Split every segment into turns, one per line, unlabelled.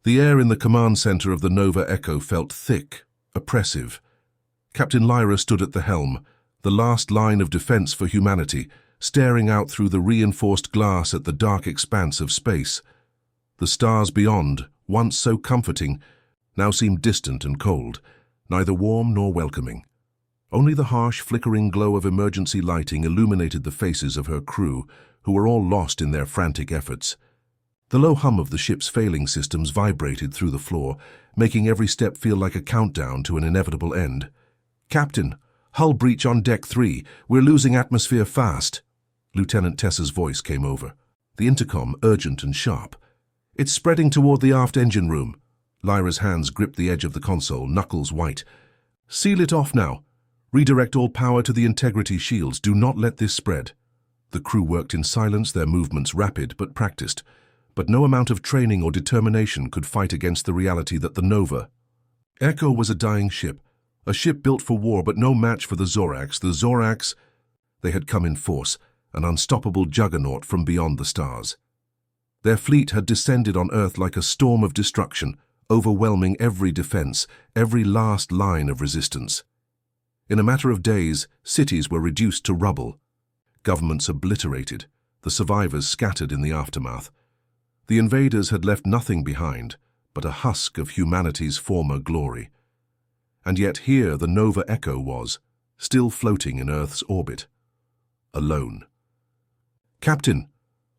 The air in the command center of the Nova Echo felt thick, oppressive. Captain Lyra stood at the helm, the last line of defense for humanity, staring out through the reinforced glass at the dark expanse of space. The stars beyond, once so comforting, now seemed distant and cold, neither warm nor welcoming. Only the harsh, flickering glow of emergency lighting illuminated the faces of her crew, who were all lost in their frantic efforts. The low hum of the ship's failing systems vibrated through the floor, making every step feel like a countdown to an inevitable end. "Captain, hull breach on Deck 3. We're losing atmosphere fast." Lieutenant Tessa's voice came over, the intercom urgent and sharp. "It's spreading toward the aft engine room." Lyra's hands gripped the edge of the console, knuckles white. "Seal it off now. Redirect all power to the integrity shields. Do not let this spread." The crew worked in silence, their movements rapid but practiced. But no amount of training or determination could fight against the reality that the Nova Echo was a dying ship, a ship built for war but no match for the Zorax. The Zorax, they had come in force, an unstoppable juggernaut from beyond the stars. Their fleet had descended on Earth like a storm of destruction, overwhelming every defense, every last line of resistance. In a matter of days, cities were reduced to rubble, governments obliterated, the survivors scattered in the aftermath. The invaders had left nothing behind but a husk of humanity's former glory. And yet here the Nova Echo was, still floating in Earth's orbit, alone. "Captain!"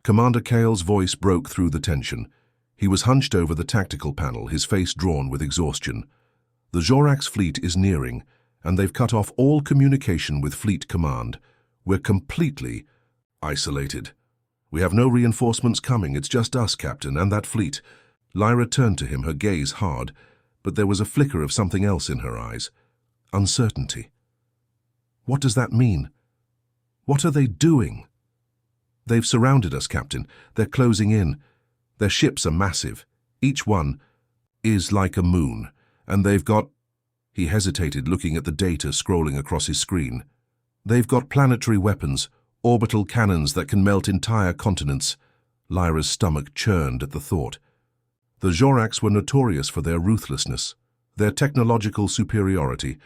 Commander Cale's voice broke through the tension. He was hunched over the tactical panel, his face drawn with exhaustion. "The Zorax fleet is nearing, and they've cut off all communication with Fleet Command. We're completely isolated. We have no reinforcements coming. It's just us, Captain, and that fleet." Lyra turned to him, her gaze hard, but there was a flicker of something else in her eyes. Uncertainty. "What does that mean? What are they doing?" "They've surrounded us, Captain. They're closing in. Their ships are massive. Each one is like a moon, and they've got—" He hesitated, looking at the data scrolling across his screen. "They've got planetary weapons, orbital cannons that can melt entire continents." Lyra's stomach churned at the thought. The Zorax were notorious for their ruthlessness, their technological superiority,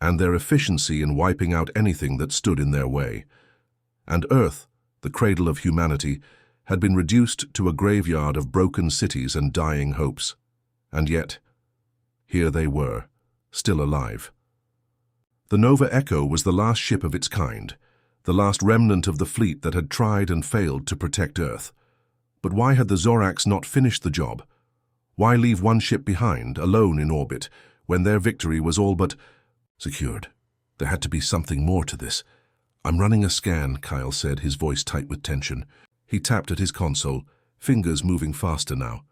and their efficiency in wiping out anything that stood in their way. And Earth, the cradle of humanity, had been reduced to a graveyard of broken cities and dying hopes. And yet, here they were, still alive. The Nova Echo was the last ship of its kind, the last remnant of the fleet that had tried and failed to protect Earth. But why had the Zorax not finished the job? Why leave one ship behind, alone in orbit, when their victory was all but secured? There had to be something more to this. "I'm running a scan," Kyle said, his voice tight with tension. He tapped at his console, fingers moving faster now.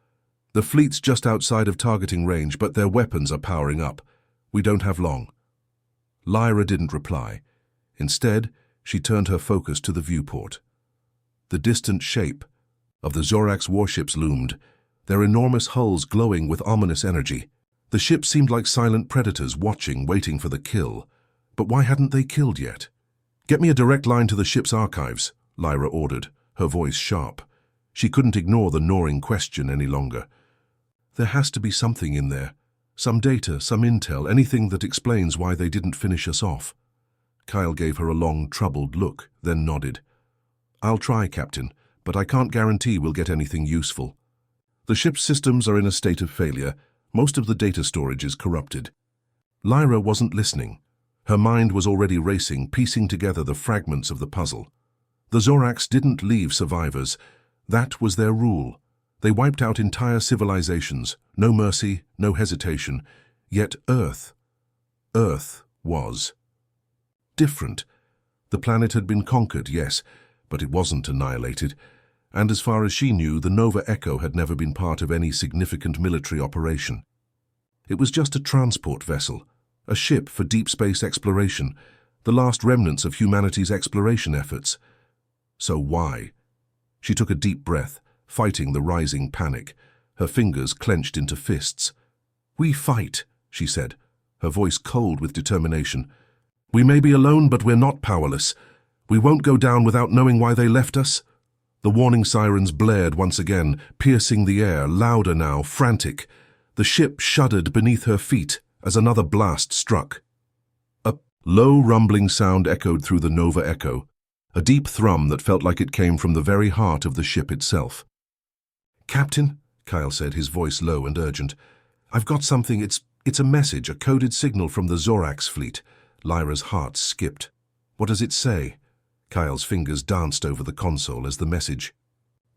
"The fleet's just outside of targeting range, but their weapons are powering up. We don't have long." Lyra didn't reply. Instead, she turned her focus to the viewport. The distant shape of the Zorax warships loomed, their enormous hulls glowing with ominous energy. The ships seemed like silent predators watching, waiting for the kill. But why hadn't they killed yet? "Get me a direct line to the ship's archives," Lyra ordered, her voice sharp. She couldn't ignore the gnawing question any longer. "There has to be something in there. Some data, some intel, anything that explains why they didn't finish us off." Kyle gave her a long, troubled look, then nodded. "I'll try, Captain, but I can't guarantee we'll get anything useful. The ship's systems are in a state of failure. Most of the data storage is corrupted." Lyra wasn't listening. Her mind was already racing, piecing together the fragments of the puzzle. The Zorax didn't leave survivors. That was their rule. They wiped out entire civilizations, no mercy, no hesitation. Yet Earth was different. The planet had been conquered, yes, but it wasn't annihilated. And as far as she knew, the Nova Echo had never been part of any significant military operation. It was just a transport vessel, a ship for deep space exploration, the last remnants of humanity's exploration efforts. So why? She took a deep breath, fighting the rising panic, her fingers clenched into fists. "We fight," she said, her voice cold with determination. "We may be alone, but we're not powerless. We won't go down without knowing why they left us." The warning sirens blared once again, piercing the air, louder now, frantic. The ship shuddered beneath her feet as another blast struck. A low rumbling sound echoed through the Nova Echo, a deep thrum that felt like it came from the very heart of the ship itself. "Captain," Kyle said, his voice low and urgent, "I've got something. It's a message, a coded signal from the Zorax fleet." Lyra's heart skipped. "What does it say?" Kyle's fingers danced over the console as the message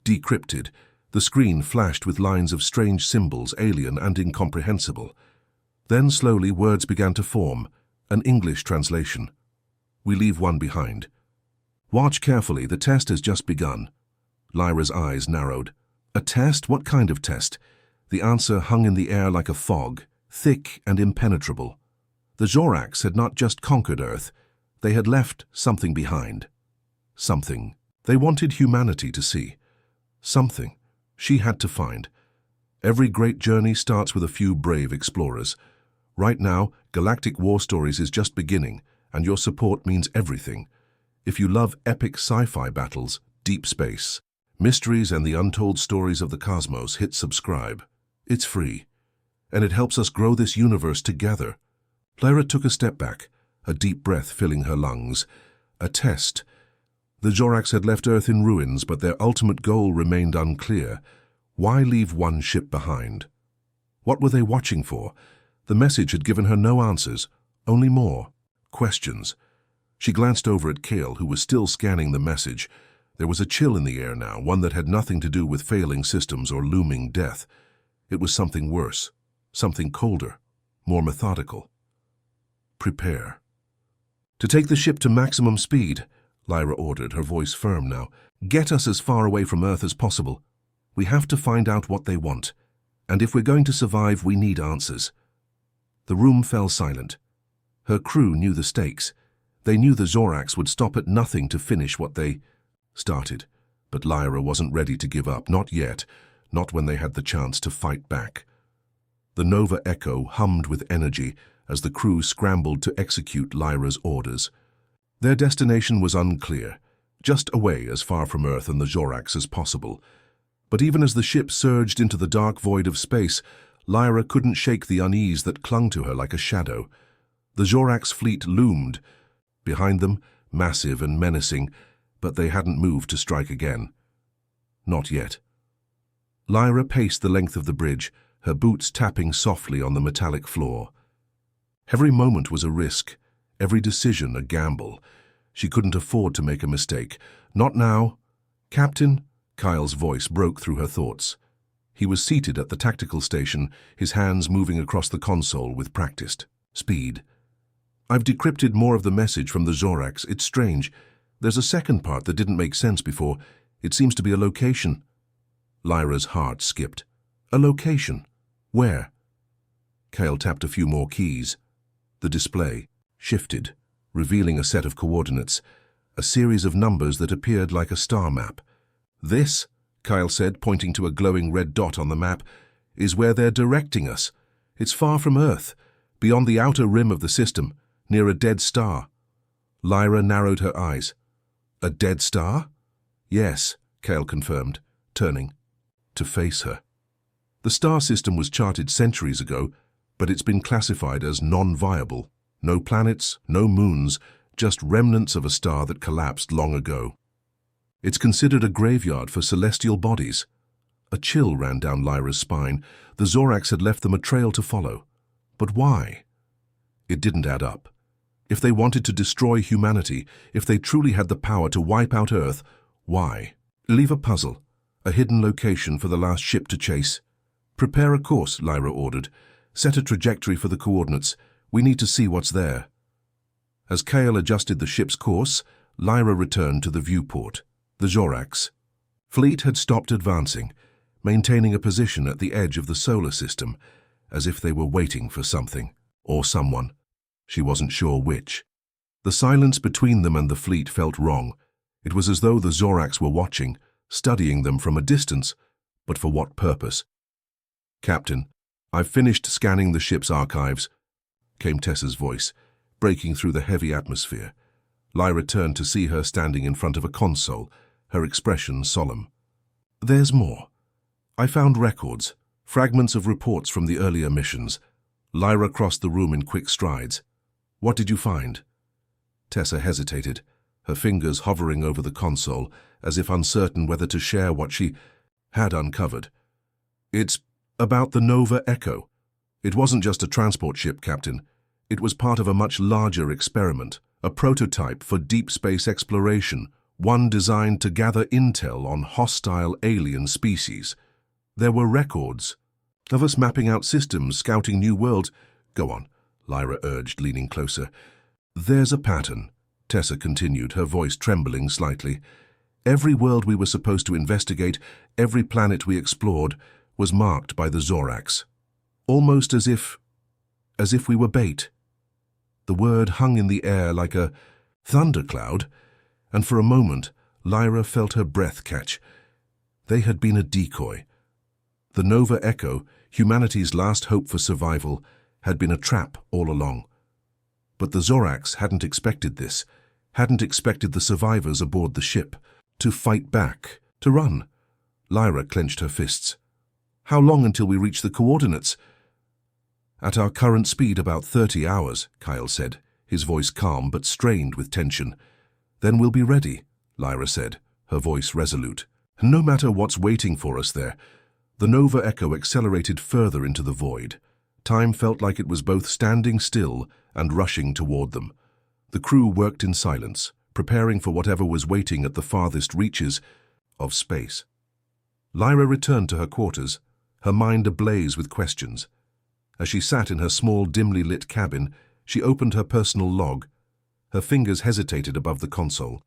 decrypted. The screen flashed with lines of strange symbols, alien and incomprehensible. Then slowly words began to form, an English translation. "We leave one behind. Watch carefully, the test has just begun." Lyra's eyes narrowed. A test? What kind of test? The answer hung in the air like a fog, thick and impenetrable. The Zorax had not just conquered Earth, they had left something behind. Something they wanted humanity to see. Something she had to find. Every great journey starts with a few brave explorers. Right now, Galactic War Stories is just beginning, and your support means everything. If you love epic sci-fi battles, deep space, mysteries and the untold stories of the cosmos, hit subscribe. It's free, and it helps us grow this universe together. Lyra took a step back, a deep breath filling her lungs. A test. The Zorax had left Earth in ruins, but their ultimate goal remained unclear. Why leave one ship behind? What were they watching for? The message had given her no answers, only more questions. She glanced over at Kale, who was still scanning the message. There was a chill in the air now, one that had nothing to do with failing systems or looming death. It was something worse, something colder, more methodical. Prepare. "To take the ship to maximum speed," Lyra ordered, her voice firm now. "Get us as far away from Earth as possible. We have to find out what they want, and if we're going to survive, we need answers." The room fell silent. Her crew knew the stakes. They knew the Zorax would stop at nothing to finish what they started, but Lyra wasn't ready to give up, not yet, not when they had the chance to fight back. The Nova Echo hummed with energy as the crew scrambled to execute Lyra's orders. Their destination was unclear, just away as far from Earth and the Zorax as possible. But even as the ship surged into the dark void of space, Lyra couldn't shake the unease that clung to her like a shadow. The Zorax fleet loomed. Behind them, massive and menacing, but they hadn't moved to strike again. Not yet. Lyra paced the length of the bridge, her boots tapping softly on the metallic floor. Every moment was a risk, every decision a gamble. She couldn't afford to make a mistake. Not now. "Captain," Kyle's voice broke through her thoughts. He was seated at the tactical station, his hands moving across the console with practiced speed. "I've decrypted more of the message from the Zorax. It's strange. There's a second part that didn't make sense before. It seems to be a location." Lyra's heart skipped. "A location? Where?" Kyle tapped a few more keys. The display shifted, revealing a set of coordinates, a series of numbers that appeared like a star map. "This," Kyle said, pointing to a glowing red dot on the map, "is where they're directing us. It's far from Earth, beyond the outer rim of the system, near a dead star." Lyra narrowed her eyes. "A dead star?" "Yes," Kyle confirmed, turning to face her. The star system was charted centuries ago, but it's been classified as non-viable. No planets, no moons, just remnants of a star that collapsed long ago. It's considered a graveyard for celestial bodies. A chill ran down Lyra's spine. The Zorax had left them a trail to follow. But why? It didn't add up. If they wanted to destroy humanity, if they truly had the power to wipe out Earth, why? Leave a puzzle, a hidden location for the last ship to chase. "Prepare a course," Lyra ordered. "Set a trajectory for the coordinates. We need to see what's there." As Kale adjusted the ship's course, Lyra returned to the viewport. The Zorax fleet had stopped advancing, maintaining a position at the edge of the solar system, as if they were waiting for something, or someone. She wasn't sure which. The silence between them and the fleet felt wrong. It was as though the Zorax were watching, studying them from a distance, but for what purpose? "Captain, I've finished scanning the ship's archives," came Tessa's voice, breaking through the heavy atmosphere. Lyra turned to see her standing in front of a console, her expression solemn. "There's more. I found records, fragments of reports from the earlier missions." Lyra crossed the room in quick strides. "What did you find?" Tessa hesitated, her fingers hovering over the console, as if uncertain whether to share what she had uncovered. "It's about the Nova Echo. It wasn't just a transport ship, Captain. It was part of a much larger experiment, a prototype for deep space exploration, one designed to gather intel on hostile alien species. There were records of us mapping out systems, scouting new worlds." "Go on," Lyra urged, leaning closer. "There's a pattern," Tessa continued, her voice trembling slightly. "Every world we were supposed to investigate, every planet we explored, was marked by the Zorax. Almost as if we were bait." The word hung in the air like a thundercloud, and for a moment Lyra felt her breath catch. They had been a decoy. The Nova Echo, humanity's last hope for survival, had been a trap all along. But the Zorax hadn't expected this, hadn't expected the survivors aboard the ship to fight back, to run. Lyra clenched her fists. "How long until we reach the coordinates?" "At our current speed, about 30 hours, Kyle said, his voice calm but strained with tension. "Then we'll be ready," Lyra said, her voice resolute. "No matter what's waiting for us there." The Nova Echo accelerated further into the void. Time felt like it was both standing still and rushing toward them. The crew worked in silence, preparing for whatever was waiting at the farthest reaches of space. Lyra returned to her quarters, her mind ablaze with questions. As she sat in her small, dimly lit cabin, she opened her personal log. Her fingers hesitated above the console.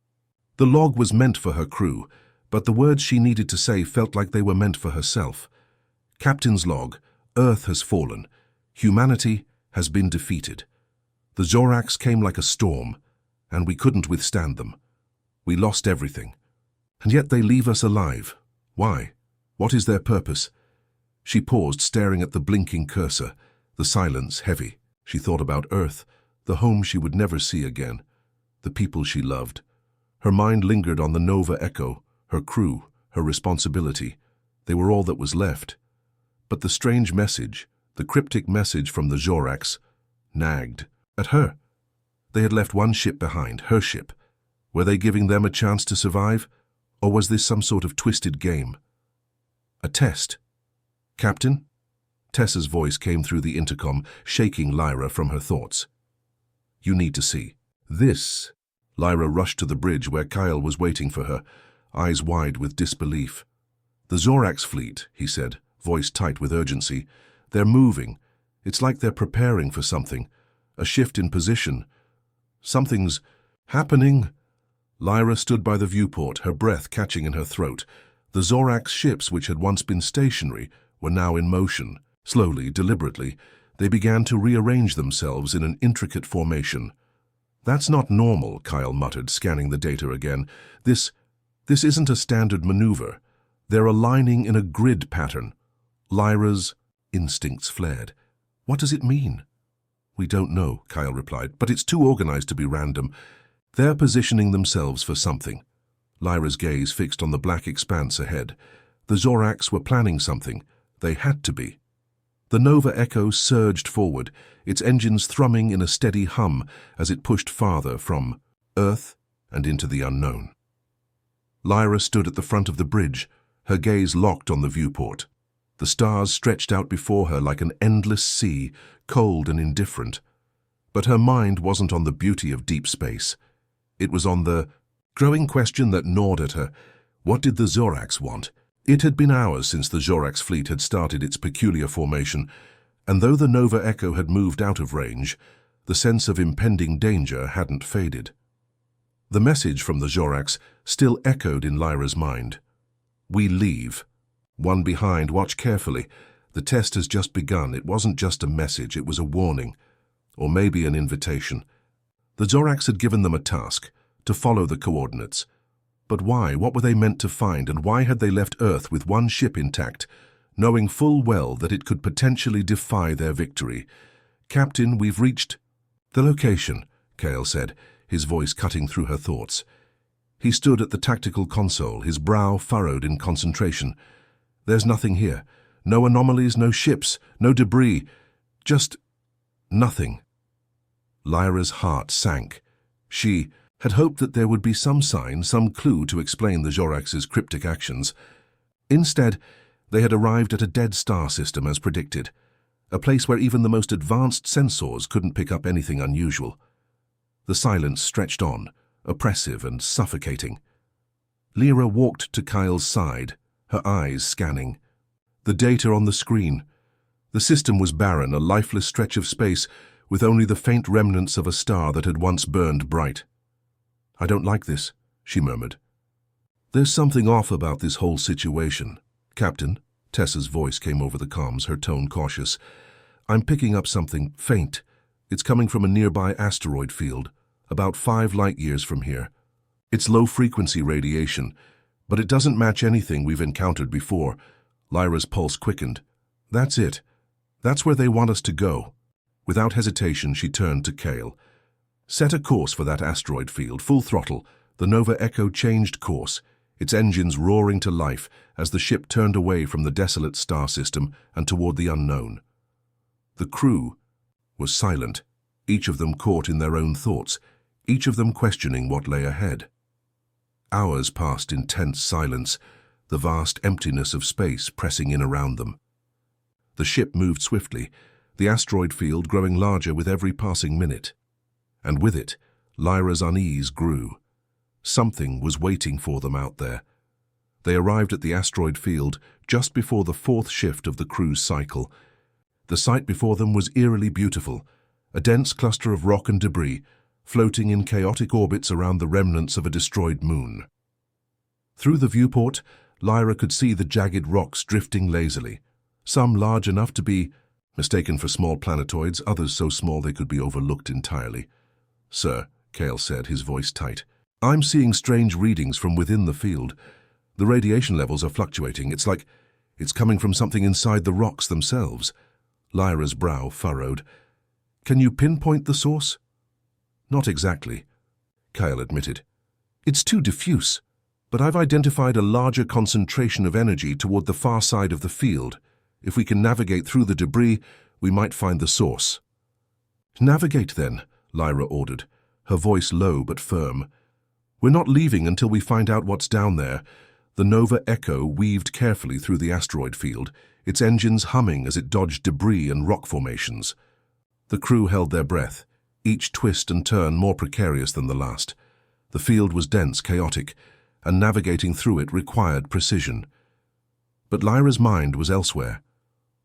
The log was meant for her crew, but the words she needed to say felt like they were meant for herself. Captain's log: "Earth has fallen. Humanity has been defeated. The Zorax came like a storm, and we couldn't withstand them. We lost everything. And yet they leave us alive. Why? What is their purpose?" She paused, staring at the blinking cursor, the silence heavy. She thought about Earth, the home she would never see again, the people she loved. Her mind lingered on the Nova Echo, her crew, her responsibility. They were all that was left. But the strange message, the cryptic message from the Zorax, nagged at her. They had left one ship behind, her ship. Were they giving them a chance to survive? Or was this some sort of twisted game? A test? "Captain?" Tessa's voice came through the intercom, shaking Lyra from her thoughts. "You need to see this." Lyra rushed to the bridge where Kyle was waiting for her, eyes wide with disbelief. "The Zorax fleet," he said, voice tight with urgency. "They're moving. It's like they're preparing for something. A shift in position. Something's happening." Lyra stood by the viewport, her breath catching in her throat. The Zorax ships, which had once been stationary, were now in motion. Slowly, deliberately, they began to rearrange themselves in an intricate formation. "That's not normal," Kyle muttered, scanning the data again. This isn't a standard maneuver. They're aligning in a grid pattern." Lyra's instincts flared. "What does it mean?" "We don't know," Kyle replied, "but it's too organized to be random. They're positioning themselves for something." Lyra's gaze fixed on the black expanse ahead. The Zorax were planning something. They had to be. The Nova Echo surged forward, its engines thrumming in a steady hum as it pushed farther from Earth and into the unknown. Lyra stood at the front of the bridge, her gaze locked on the viewport. The stars stretched out before her like an endless sea, cold and indifferent. But her mind wasn't on the beauty of deep space. It was on the growing question that gnawed at her. What did the Zorax want? It had been hours since the Zorax fleet had started its peculiar formation, and though the Nova Echo had moved out of range, the sense of impending danger hadn't faded. The message from the Zorax still echoed in Lyra's mind. "We leave. One behind, watch carefully. The test has just begun. It wasn't just a message, it was a warning. Or maybe an invitation." The Zorax had given them a task, to follow the coordinates. But why? What were they meant to find, and why had they left Earth with one ship intact, knowing full well that it could potentially defy their victory? "Captain, we've reached the location," Kale said, his voice cutting through her thoughts. He stood at the tactical console, his brow furrowed in concentration. There's nothing here. No anomalies, no ships, no debris. Just nothing. Lyra's heart sank. She had hoped that there would be some sign, some clue to explain the Zorax's cryptic actions. Instead, they had arrived at a dead star system as predicted, a place where even the most advanced sensors couldn't pick up anything unusual. The silence stretched on, oppressive and suffocating. Lyra walked to Kyle's side, her eyes scanning. The data on the screen. The system was barren, a lifeless stretch of space with only the faint remnants of a star that had once burned bright. "I don't like this," she murmured. "There's something off about this whole situation. Captain," Tessa's voice came over the comms, her tone cautious. "I'm picking up something faint. It's coming from a nearby asteroid field, about 5 light-years from here. It's low-frequency radiation, but it doesn't match anything we've encountered before." Lyra's pulse quickened. "That's it. That's where they want us to go." Without hesitation, she turned to Kale. "Set a course for that asteroid field, full throttle." The Nova Echo changed course, its engines roaring to life as the ship turned away from the desolate star system and toward the unknown. The crew was silent, each of them caught in their own thoughts, each of them questioning what lay ahead. Hours passed in tense silence, the vast emptiness of space pressing in around them. The ship moved swiftly, the asteroid field growing larger with every passing minute. And with it, Lyra's unease grew. Something was waiting for them out there. They arrived at the asteroid field just before the 4th shift of the cruise cycle. The sight before them was eerily beautiful, a dense cluster of rock and debris, floating in chaotic orbits around the remnants of a destroyed moon. Through the viewport, Lyra could see the jagged rocks drifting lazily, some large enough to be mistaken for small planetoids, others so small they could be overlooked entirely. "Sir," Kale said, his voice tight, "I'm seeing strange readings from within the field. The radiation levels are fluctuating. It's like it's coming from something inside the rocks themselves." Lyra's brow furrowed. "Can you pinpoint the source?" "Not exactly," Kyle admitted. "It's too diffuse, but I've identified a larger concentration of energy toward the far side of the field. If we can navigate through the debris, we might find the source." "Navigate then," Lyra ordered, her voice low but firm. "We're not leaving until we find out what's down there." The Nova Echo weaved carefully through the asteroid field, its engines humming as it dodged debris and rock formations. The crew held their breath, each twist and turn more precarious than the last. The field was dense, chaotic, and navigating through it required precision. But Lyra's mind was elsewhere,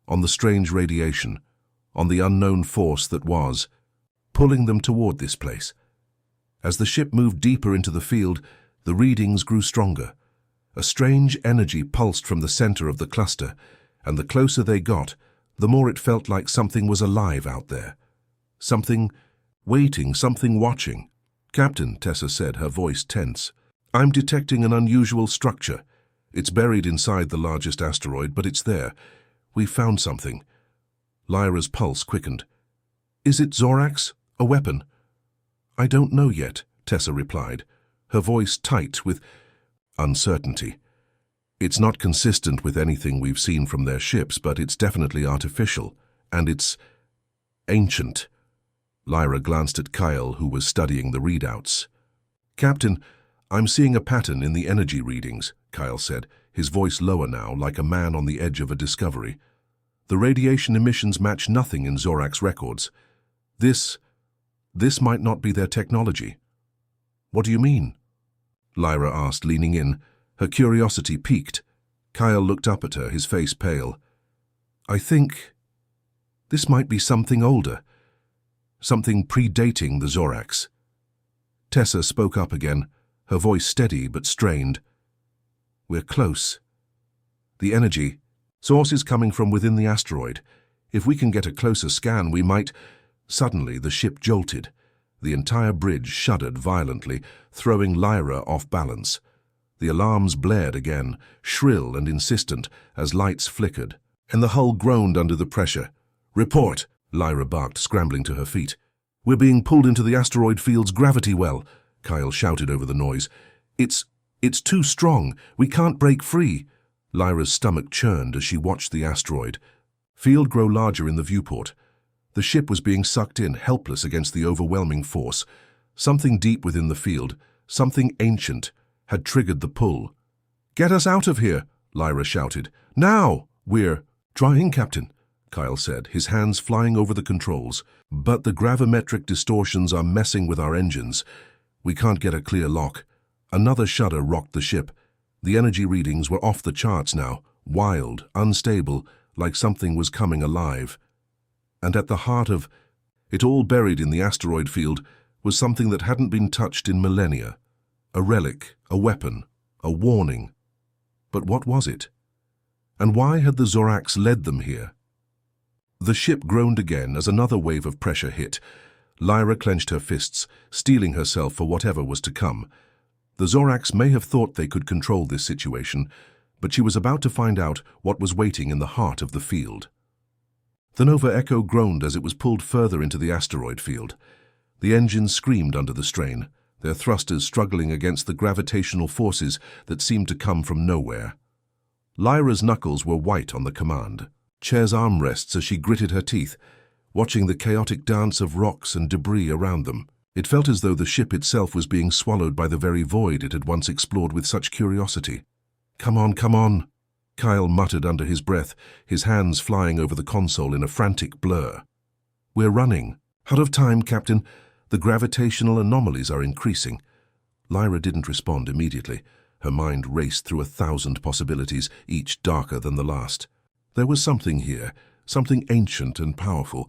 on the strange radiation, on the unknown force that was, pulling them toward this place. As the ship moved deeper into the field, the readings grew stronger. A strange energy pulsed from the center of the cluster, and the closer they got, the more it felt like something was alive out there. Something waiting, something watching. "Captain," Tessa said, her voice tense, "I'm detecting an unusual structure. It's buried inside the largest asteroid, but it's there. We found something." Lyra's pulse quickened. "Is it Zorax? A weapon?" "I don't know yet," Tessa replied, her voice tight with uncertainty. "It's not consistent with anything we've seen from their ships, but it's definitely artificial, and it's ancient." Lyra glanced at Kyle, who was studying the readouts. "Captain, I'm seeing a pattern in the energy readings," Kyle said, his voice lower now, like a man on the edge of a discovery. "The radiation emissions match nothing in Zorax records. This might not be their technology." "What do you mean?" Lyra asked, leaning in, her curiosity piqued. Kyle looked up at her, his face pale. "I think this might be something older, something predating the Zorax." Tessa spoke up again, her voice steady but strained. "We're close. The energy source is coming from within the asteroid. If we can get a closer scan, we might—" Suddenly, the ship jolted. The entire bridge shuddered violently, throwing Lyra off balance. The alarms blared again, shrill and insistent, as lights flickered, and the hull groaned under the pressure. "Report!" Lyra barked, scrambling to her feet. "We're being pulled into the asteroid field's gravity well," Kyle shouted over the noise. It's too strong. We can't break free. Lyra's stomach churned as she watched the asteroid field grow larger in the viewport. The ship was being sucked in, helpless against the overwhelming force. Something deep within the field, something ancient, had triggered the pull. "Get us out of here!" Lyra shouted. "Now!" "We're trying, Captain," Kyle said, his hands flying over the controls. "But the gravimetric distortions are messing with our engines. We can't get a clear lock." Another shudder rocked the ship. The energy readings were off the charts now, wild, unstable, like something was coming alive. And at the heart of it all, buried in the asteroid field, was something that hadn't been touched in millennia. A relic, a weapon, a warning. But what was it? And why had the Zorax led them here? The ship groaned again as another wave of pressure hit. Lyra clenched her fists, steeling herself for whatever was to come. The Zorax may have thought they could control this situation, but she was about to find out what was waiting in the heart of the field. The Nova Echo groaned as it was pulled further into the asteroid field. The engines screamed under the strain, their thrusters struggling against the gravitational forces that seemed to come from nowhere. Lyra's knuckles were white on the command chair's armrests as she gritted her teeth, watching the chaotic dance of rocks and debris around them. It felt as though the ship itself was being swallowed by the very void it had once explored with such curiosity. "Come on, come on," Kyle muttered under his breath, his hands flying over the console in a frantic blur. "We're running. Out of time, Captain. The gravitational anomalies are increasing." Lyra didn't respond immediately. Her mind raced through 1,000 possibilities, each darker than the last. There was something here, something ancient and powerful,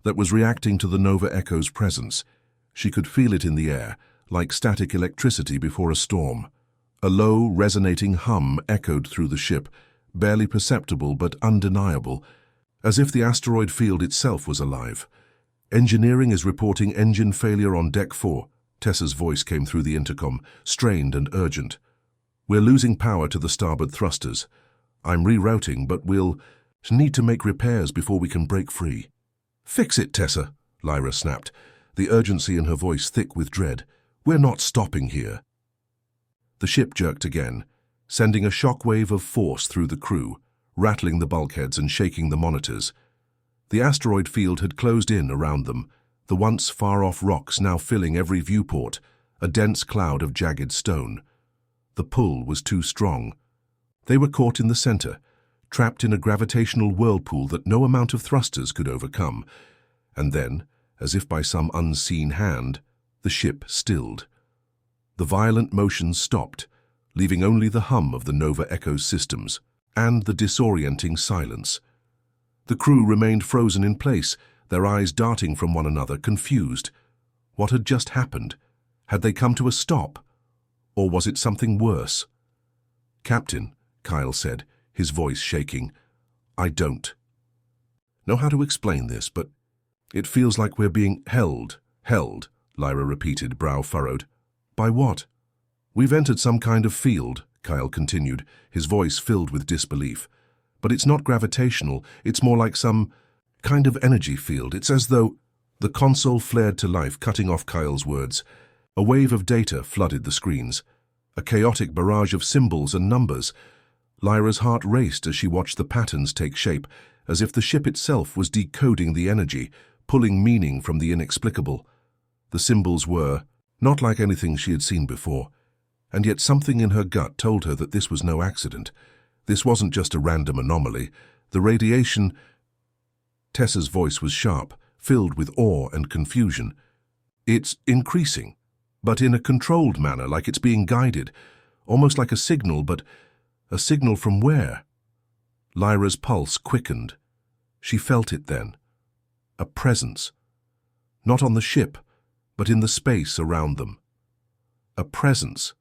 that was reacting to the Nova Echo's presence. She could feel it in the air, like static electricity before a storm. A low, resonating hum echoed through the ship, barely perceptible but undeniable, as if the asteroid field itself was alive. "Engineering is reporting engine failure on Deck 4. Tessa's voice came through the intercom, strained and urgent. "We're losing power to the starboard thrusters. I'm rerouting, but we'll need to make repairs before we can break free." "Fix it, Tessa," Lyra snapped, the urgency in her voice thick with dread. "We're not stopping here." The ship jerked again, sending a shockwave of force through the crew, rattling the bulkheads and shaking the monitors. The asteroid field had closed in around them, the once far-off rocks now filling every viewport, a dense cloud of jagged stone. The pull was too strong. They were caught in the center, trapped in a gravitational whirlpool that no amount of thrusters could overcome. And then, as if by some unseen hand, the ship stilled. The violent motions stopped, leaving only the hum of the Nova Echo's systems and the disorienting silence. The crew remained frozen in place, their eyes darting from one another, confused. What had just happened? Had they come to a stop? Or was it something worse? "Captain," Kyle said, his voice shaking, "I don't know how to explain this, but it feels like we're being held, Lyra repeated, brow furrowed. "By what?" "We've entered some kind of field," Kyle continued, his voice filled with disbelief. "But it's not gravitational, it's more like some kind of energy field. It's as though—" The console flared to life, cutting off Kyle's words. A wave of data flooded the screens, a chaotic barrage of symbols and numbers. Lyra's heart raced as she watched the patterns take shape, as if the ship itself was decoding the energy, pulling meaning from the inexplicable. The symbols were not like anything she had seen before, and yet something in her gut told her that this was no accident. This wasn't just a random anomaly. The radiation— Tessa's voice was sharp, filled with awe and confusion. "It's increasing, but in a controlled manner, like it's being guided, almost like a signal, but a signal from where?" Lyra's pulse quickened. She felt it then. A presence. Not on the ship, but in the space around them. A presence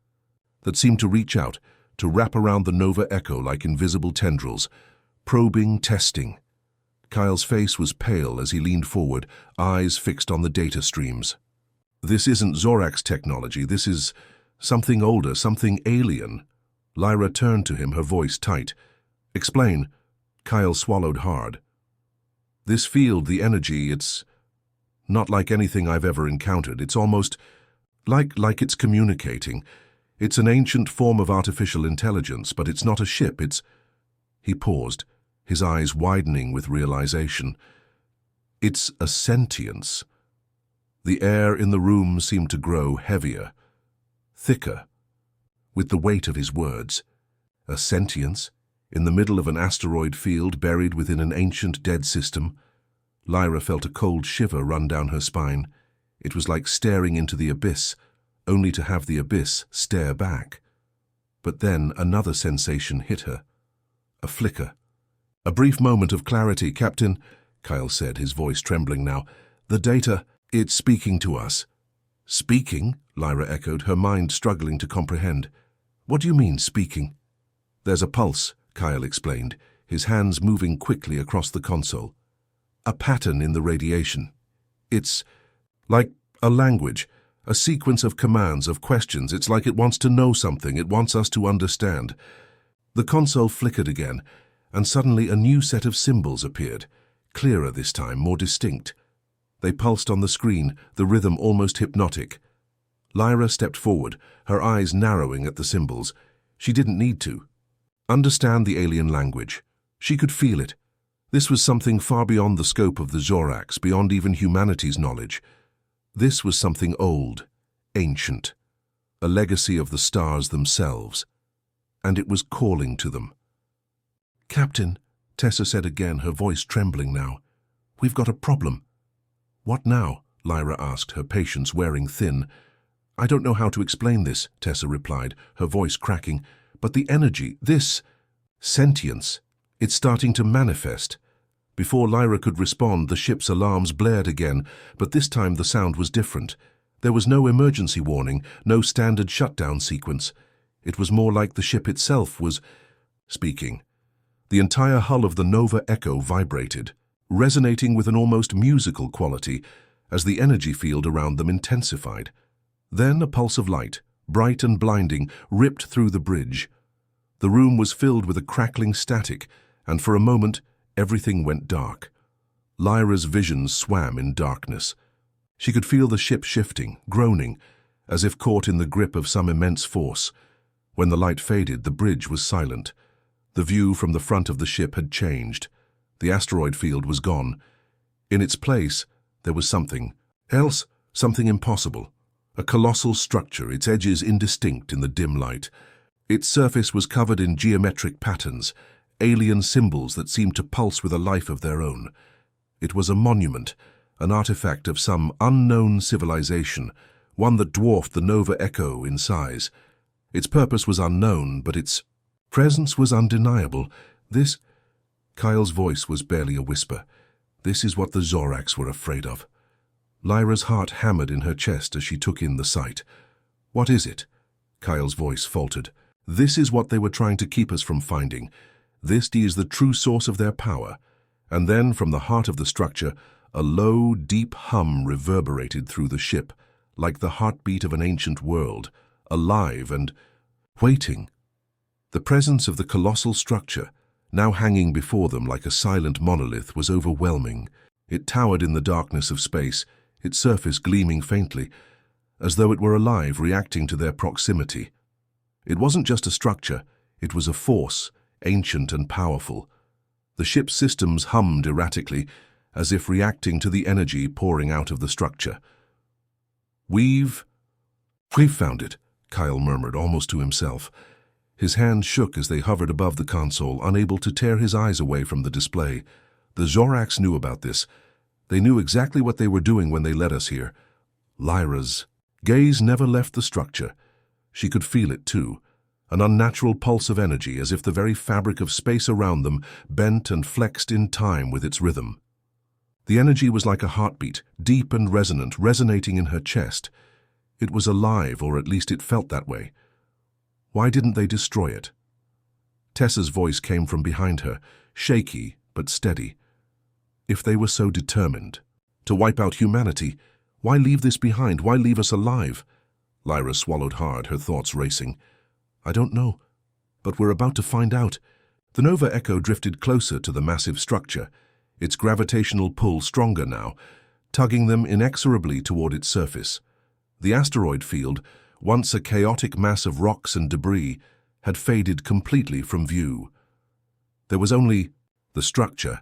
that seemed to reach out, to wrap around the Nova Echo like invisible tendrils, probing, testing. Kyle's face was pale as he leaned forward, eyes fixed on the data streams. "This isn't Zorax technology, this is something older, something alien." Lyra turned to him, her voice tight. "Explain." Kyle swallowed hard. "This field, the energy, it's not like anything I've ever encountered. It's almost like it's communicating. It's an ancient form of artificial intelligence, but it's not a ship, it's... He paused, his eyes widening with realization. It's a sentience. The air in the room seemed to grow heavier, thicker, with the weight of his words. A sentience, in the middle of an asteroid field buried within an ancient dead system. Lyra felt a cold shiver run down her spine. It was like staring into the abyss, only to have the abyss stare back. But then another sensation hit her. A flicker. A brief moment of clarity. "Captain," Kyle said, his voice trembling now. "The data, it's speaking to us." "Speaking?" Lyra echoed, her mind struggling to comprehend. "What do you mean, speaking?" "There's a pulse," Kyle explained, his hands moving quickly across the console. "A pattern in the radiation. It's like a language, a sequence of commands, of questions. It's like it wants to know something, it wants us to understand." The console flickered again, and suddenly a new set of symbols appeared, clearer this time, more distinct. They pulsed on the screen, the rhythm almost hypnotic. Lyra stepped forward, her eyes narrowing at the symbols. She didn't need to understand the alien language. She could feel it. This was something far beyond the scope of the Zorax, beyond even humanity's knowledge. This was something old, ancient, a legacy of the stars themselves, and it was calling to them. "Captain," Tessa said again, her voice trembling now, "we've got a problem." "What now?" Lyra asked, her patience wearing thin. "I don't know how to explain this," Tessa replied, her voice cracking, "but the energy, this sentience, it's starting to manifest." Before Lyra could respond, the ship's alarms blared again, but this time the sound was different. There was no emergency warning, no standard shutdown sequence. It was more like the ship itself was speaking. The entire hull of the Nova Echo vibrated, resonating with an almost musical quality as the energy field around them intensified. Then a pulse of light, bright and blinding, ripped through the bridge. The room was filled with a crackling static, and for a moment everything went dark. Lyra's vision swam in darkness. She could feel the ship shifting, groaning, as if caught in the grip of some immense force. When the light faded, the bridge was silent. The view from the front of the ship had changed. The asteroid field was gone. In its place, there was something else, something impossible. A colossal structure, its edges indistinct in the dim light. Its surface was covered in geometric patterns, alien symbols that seemed to pulse with a life of their own. It was a monument, an artifact of some unknown civilization, one that dwarfed the Nova Echo in size. Its purpose was unknown, but its presence was undeniable. This... Kyle's voice was barely a whisper. This is what the Zorax were afraid of. Lyra's heart hammered in her chest as she took in the sight. "What is it?" Kyle's voice faltered. "This is what they were trying to keep us from finding. This is the true source of their power." And then, from the heart of the structure, a low, deep hum reverberated through the ship, like the heartbeat of an ancient world, alive and waiting. The presence of the colossal structure, now hanging before them like a silent monolith, was overwhelming. It towered in the darkness of space, its surface gleaming faintly, as though it were alive, reacting to their proximity. It wasn't just a structure, it was a force, ancient and powerful. The ship's systems hummed erratically, as if reacting to the energy pouring out of the structure. We've found it," Kyle murmured, almost to himself. His hands shook as they hovered above the console, unable to tear his eyes away from the display. The Zorax knew about this. They knew exactly what they were doing when they led us here. Lyra's gaze never left the structure. She could feel it too, an unnatural pulse of energy, as if the very fabric of space around them bent and flexed in time with its rhythm. The energy was like a heartbeat, deep and resonant, resonating in her chest. It was alive, or at least it felt that way. Why didn't they destroy it? Tessa's voice came from behind her, shaky but steady. If they were so determined to wipe out humanity, why leave this behind? Why leave us alive? Lyra swallowed hard, her thoughts racing. "I don't know, but we're about to find out." The Nova Echo drifted closer to the massive structure, its gravitational pull stronger now, tugging them inexorably toward its surface. The asteroid field, once a chaotic mass of rocks and debris, had faded completely from view. There was only the structure,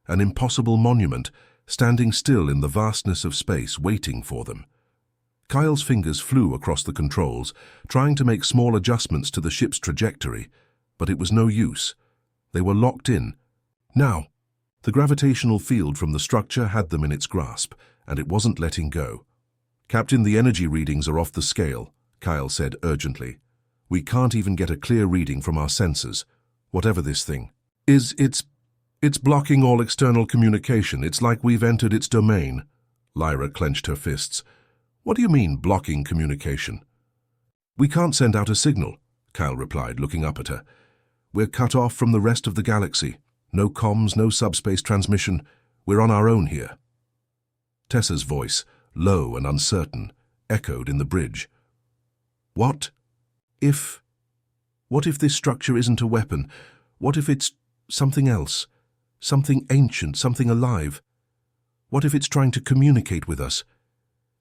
an impossible monument, standing still in the vastness of space, waiting for them. Kyle's fingers flew across the controls, trying to make small adjustments to the ship's trajectory, but it was no use. They were locked in. Now, the gravitational field from the structure had them in its grasp, and it wasn't letting go. "Captain, the energy readings are off the scale," Kyle said urgently. "We can't even get a clear reading from our sensors. Whatever this thing is, it's blocking all external communication. It's like we've entered its domain." Lyra clenched her fists. "What do you mean, blocking communication?" "We can't send out a signal," Kyle replied, looking up at her. "We're cut off from the rest of the galaxy. No comms, no subspace transmission. We're on our own here." Tessa's voice, low and uncertain, echoed in the bridge. What if this structure isn't a weapon? What if it's something else? Something ancient, something alive? What if it's trying to communicate with us?"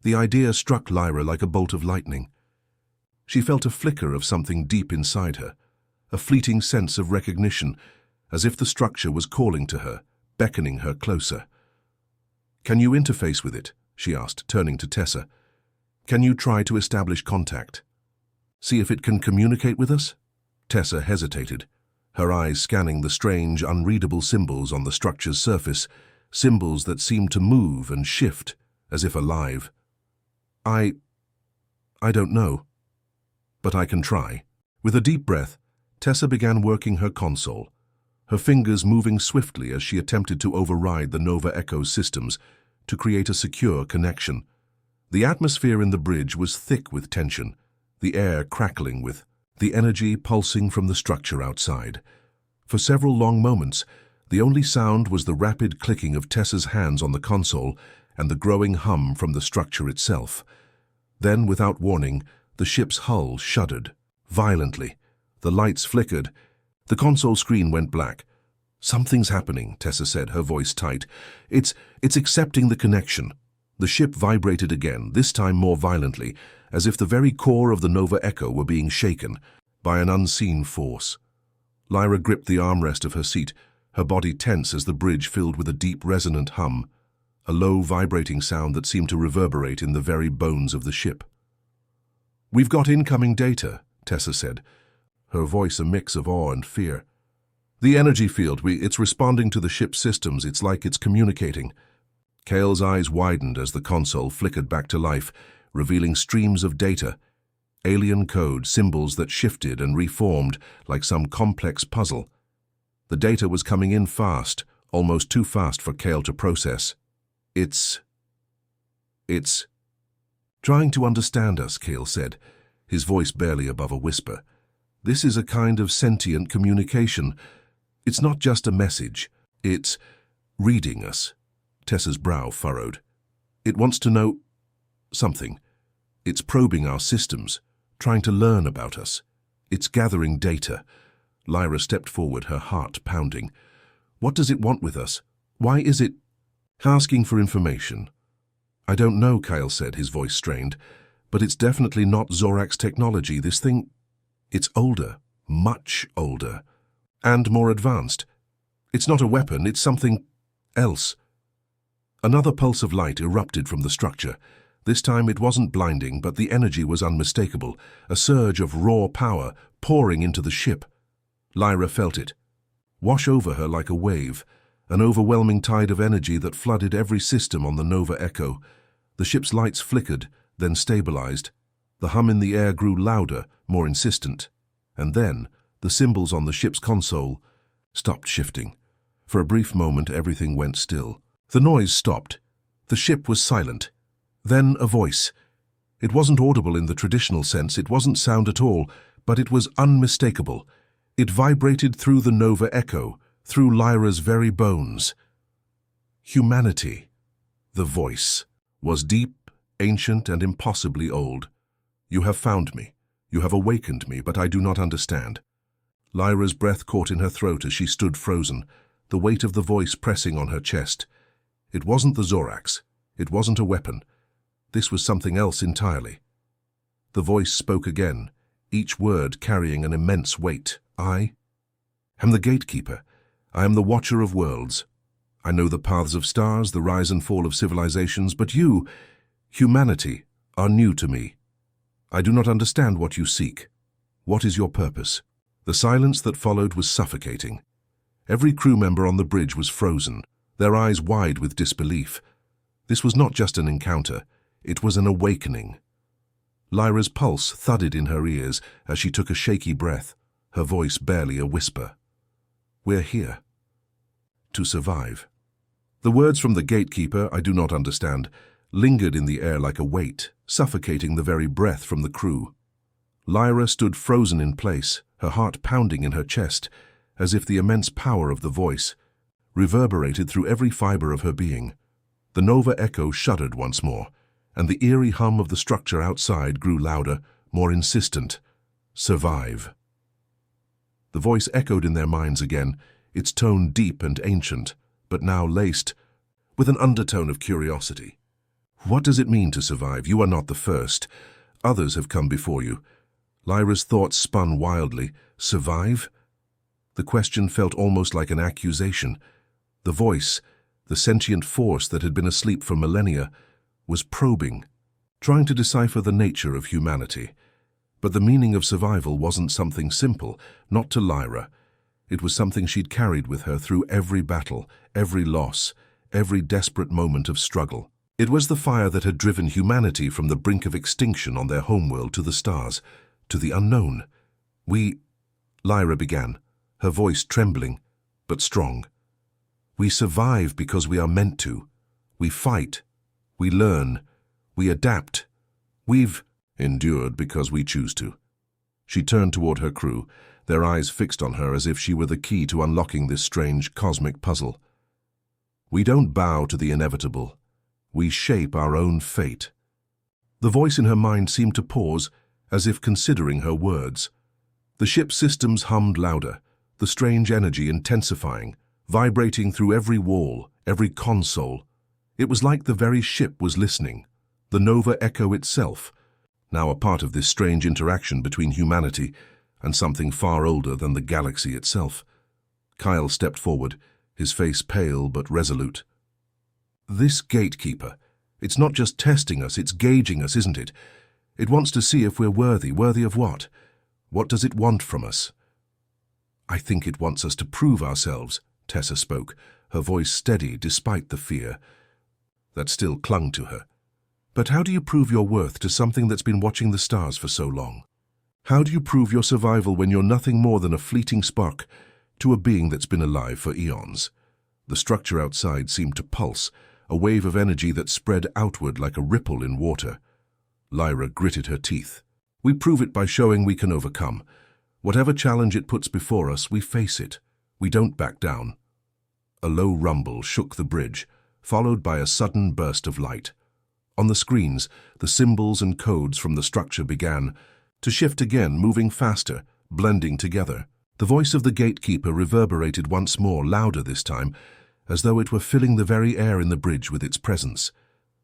The idea struck Lyra like a bolt of lightning. She felt a flicker of something deep inside her, a fleeting sense of recognition, as if the structure was calling to her, beckoning her closer. "Can you interface with it?" she asked, turning to Tessa. "Can you try to establish contact? See if it can communicate with us?" Tessa hesitated, her eyes scanning the strange, unreadable symbols on the structure's surface, symbols that seemed to move and shift, as if alive. I don't know, but I can try." With a deep breath, Tessa began working her console, her fingers moving swiftly as she attempted to override the Nova Echo's systems to create a secure connection. The atmosphere in the bridge was thick with tension, the air crackling with the energy pulsing from the structure outside. For several long moments, the only sound was the rapid clicking of Tessa's hands on the console and the growing hum from the structure itself. Then, without warning, the ship's hull shuddered, violently. The lights flickered. The console screen went black. "Something's happening," Tessa said, her voice tight. It's accepting the connection." The ship vibrated again, this time more violently, as if the very core of the Nova Echo were being shaken by an unseen force. Lyra gripped the armrest of her seat, her body tense as the bridge filled with a deep, resonant hum, a low, vibrating sound that seemed to reverberate in the very bones of the ship. "We've got incoming data," Tessa said, her voice a mix of awe and fear. "The energy field, it's responding to the ship's systems. It's like it's communicating." Cale's eyes widened as the console flickered back to life, revealing streams of data, alien code, symbols that shifted and reformed like some complex puzzle. The data was coming in fast, almost too fast for Cale to process. It's trying to understand us," Cale said, his voice barely above a whisper. "This is a kind of sentient communication. It's not just a message. It's reading us." Tessa's brow furrowed. "It wants to know something. It's probing our systems, trying to learn about us. It's gathering data." Lyra stepped forward, her heart pounding. "What does it want with us? Why is it asking for information?" "I don't know," Kyle said, his voice strained, "but it's definitely not Zorak's technology. This thing, it's older, much older, and more advanced. It's not a weapon, it's something else." Another pulse of light erupted from the structure. This time it wasn't blinding, but the energy was unmistakable, a surge of raw power pouring into the ship. Lyra felt it, wash over her like a wave, an overwhelming tide of energy that flooded every system on the Nova Echo. The ship's lights flickered, then stabilized. The hum in the air grew louder, more insistent. And then, the symbols on the ship's console stopped shifting. For a brief moment, everything went still. The noise stopped. The ship was silent. Then a voice. It wasn't audible in the traditional sense, it wasn't sound at all, but it was unmistakable. It vibrated through the Nova Echo, through Lyra's very bones. Humanity. The voice was deep, ancient, and impossibly old. "You have found me. You have awakened me, but I do not understand." Lyra's breath caught in her throat as she stood frozen, the weight of the voice pressing on her chest. It wasn't the Zoraks. It wasn't a weapon. This was something else entirely. The voice spoke again, each word carrying an immense weight. I am the gatekeeper. I am the watcher of worlds. I know the paths of stars, the rise and fall of civilizations, but you, humanity, are new to me. I do not understand what you seek. What is your purpose? The silence that followed was suffocating. Every crew member on the bridge was frozen, their eyes wide with disbelief. This was not just an encounter, it was an awakening. Lyra's pulse thudded in her ears as she took a shaky breath, her voice barely a whisper. We're here. To survive. The words from the gatekeeper, I do not understand, lingered in the air like a weight, suffocating the very breath from the crew. Lyra stood frozen in place, her heart pounding in her chest, as if the immense power of the voice reverberated through every fiber of her being. The Nova echo shuddered once more, and the eerie hum of the structure outside grew louder, more insistent. Survive. The voice echoed in their minds again, its tone deep and ancient, but now laced with an undertone of curiosity. What does it mean to survive? You are not the first. Others have come before you. Lyra's thoughts spun wildly. Survive? The question felt almost like an accusation. The voice, the sentient force that had been asleep for millennia, was probing, trying to decipher the nature of humanity. But the meaning of survival wasn't something simple, not to Lyra. It was something she'd carried with her through every battle, every loss, every desperate moment of struggle. It was the fire that had driven humanity from the brink of extinction on their homeworld to the stars, to the unknown. Lyra began, her voice trembling, but strong. We survive because we are meant to. We fight. We learn. We adapt. We've endured because we choose to. She turned toward her crew, their eyes fixed on her as if she were the key to unlocking this strange cosmic puzzle. We don't bow to the inevitable. We shape our own fate. The voice in her mind seemed to pause, as if considering her words. The ship's systems hummed louder, the strange energy intensifying, vibrating through every wall, every console. It was like the very ship was listening, the Nova Echo itself, now a part of this strange interaction between humanity and something far older than the galaxy itself. Kyle stepped forward, his face pale but resolute. This gatekeeper, it's not just testing us, it's gauging us, isn't it? It wants to see if we're worthy. Worthy of what? What does it want from us? I think it wants us to prove ourselves, Tessa spoke, her voice steady despite the fear that still clung to her. But how do you prove your worth to something that's been watching the stars for so long? How do you prove your survival when you're nothing more than a fleeting spark to a being that's been alive for eons? The structure outside seemed to pulse, a wave of energy that spread outward like a ripple in water. Lyra gritted her teeth. We prove it by showing we can overcome. Whatever challenge it puts before us, we face it. We don't back down. A low rumble shook the bridge, followed by a sudden burst of light. On the screens, the symbols and codes from the structure began to shift again, moving faster, blending together. The voice of the gatekeeper reverberated once more, louder this time, as though it were filling the very air in the bridge with its presence.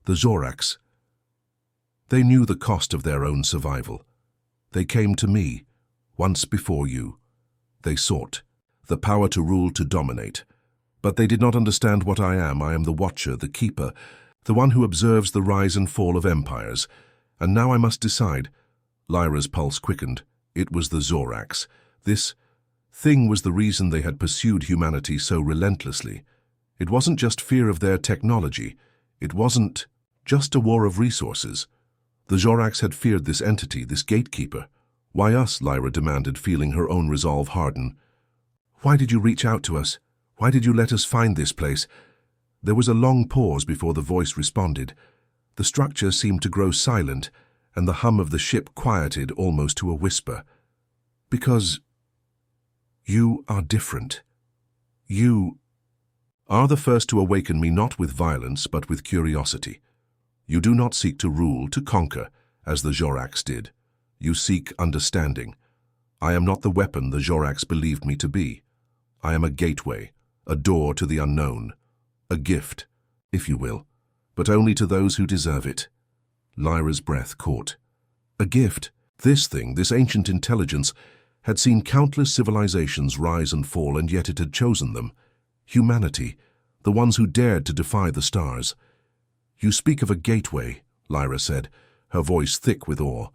The Zorax. They knew the cost of their own survival. They came to me, once before you. They sought the power to rule, to dominate. But they did not understand what I am. I am the watcher, the keeper, the one who observes the rise and fall of empires. And now I must decide. Lyra's pulse quickened. It was the Zorax. This thing was the reason they had pursued humanity so relentlessly. It wasn't just fear of their technology. It wasn't just a war of resources. The Zorax had feared this entity, this gatekeeper. Why us? Lyra demanded, feeling her own resolve harden. Why did you reach out to us? Why did you let us find this place? There was a long pause before the voice responded. The structure seemed to grow silent, and the hum of the ship quieted almost to a whisper. Because you are different. You are the first to awaken me, not with violence, but with curiosity. You do not seek to rule, to conquer, as the Zorax did. You seek understanding. I am not the weapon the Zorax believed me to be. I am a gateway, a door to the unknown, a gift, if you will, but only to those who deserve it. Lyra's breath caught. A gift. This thing, this ancient intelligence, had seen countless civilizations rise and fall, and yet it had chosen them. Humanity, the ones who dared to defy the stars. "You speak of a gateway," Lyra said, her voice thick with awe.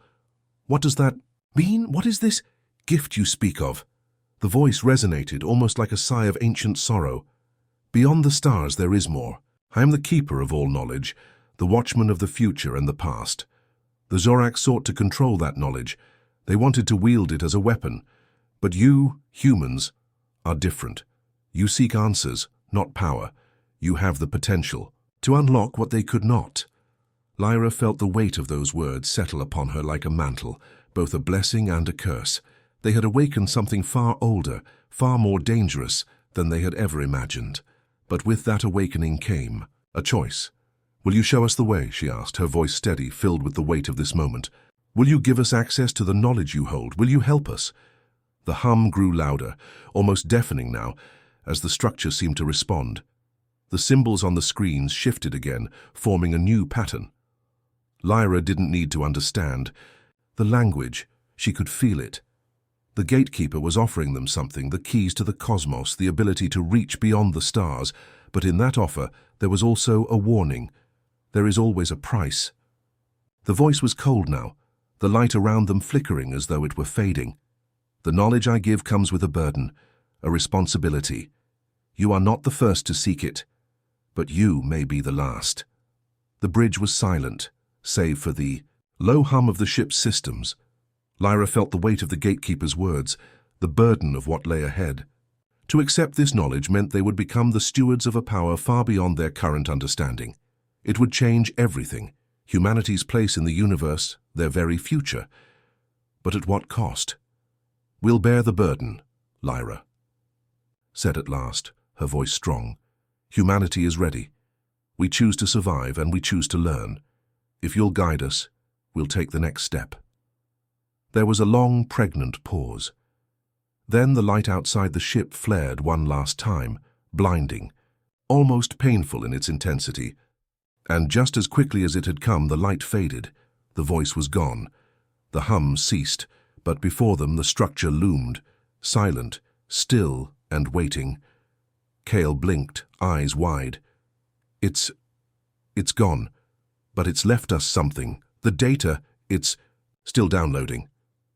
"What does that mean? What is this gift you speak of?" The voice resonated, almost like a sigh of ancient sorrow. "Beyond the stars there is more. I am the keeper of all knowledge, the watchman of the future and the past. The Zorak sought to control that knowledge. They wanted to wield it as a weapon. But you, humans, are different. You seek answers, not power. You have the potential to unlock what they could not." Lyra felt the weight of those words settle upon her like a mantle, both a blessing and a curse. They had awakened something far older, far more dangerous than they had ever imagined. But with that awakening came a choice. "Will you show us the way?" she asked, her voice steady, filled with the weight of this moment. "Will you give us access to the knowledge you hold? Will you help us?" The hum grew louder, almost deafening now, as the structure seemed to respond. The symbols on the screens shifted again, forming a new pattern. Lyra didn't need to understand. The language, she could feel it. The gatekeeper was offering them something, the keys to the cosmos, the ability to reach beyond the stars. But in that offer, there was also a warning. There is always a price. The voice was cold now, the light around them flickering as though it were fading. "The knowledge I give comes with a burden, a responsibility. You are not the first to seek it, but you may be the last." The bridge was silent, save for the low hum of the ship's systems. Lyra felt the weight of the gatekeeper's words, the burden of what lay ahead. To accept this knowledge meant they would become the stewards of a power far beyond their current understanding. It would change everything, humanity's place in the universe, their very future. But at what cost? "We'll bear the burden," Lyra said at last, her voice strong. "Humanity is ready. We choose to survive and we choose to learn. If you'll guide us, we'll take the next step." There was a long, pregnant pause. Then the light outside the ship flared one last time, blinding, almost painful in its intensity. And just as quickly as it had come, the light faded. The voice was gone. The hum ceased, but before them the structure loomed, silent, still and waiting. Cale blinked, eyes wide. It's gone. But it's left us something. The data, it's still downloading."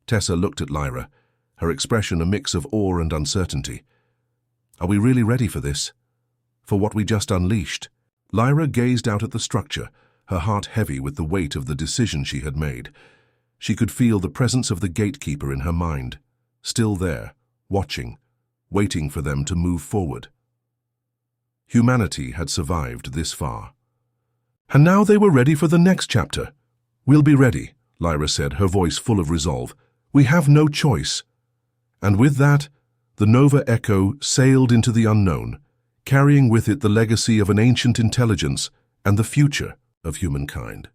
Tessa looked at Lyra, her expression a mix of awe and uncertainty. "Are we really ready for this? For what we just unleashed?" Lyra gazed out at the structure, her heart heavy with the weight of the decision she had made. She could feel the presence of the gatekeeper in her mind, still there, watching, waiting for them to move forward. Humanity had survived this far. And now they were ready for the next chapter. "We'll be ready," Lyra said, her voice full of resolve. "We have no choice." And with that, the Nova Echo sailed into the unknown, carrying with it the legacy of an ancient intelligence and the future of humankind.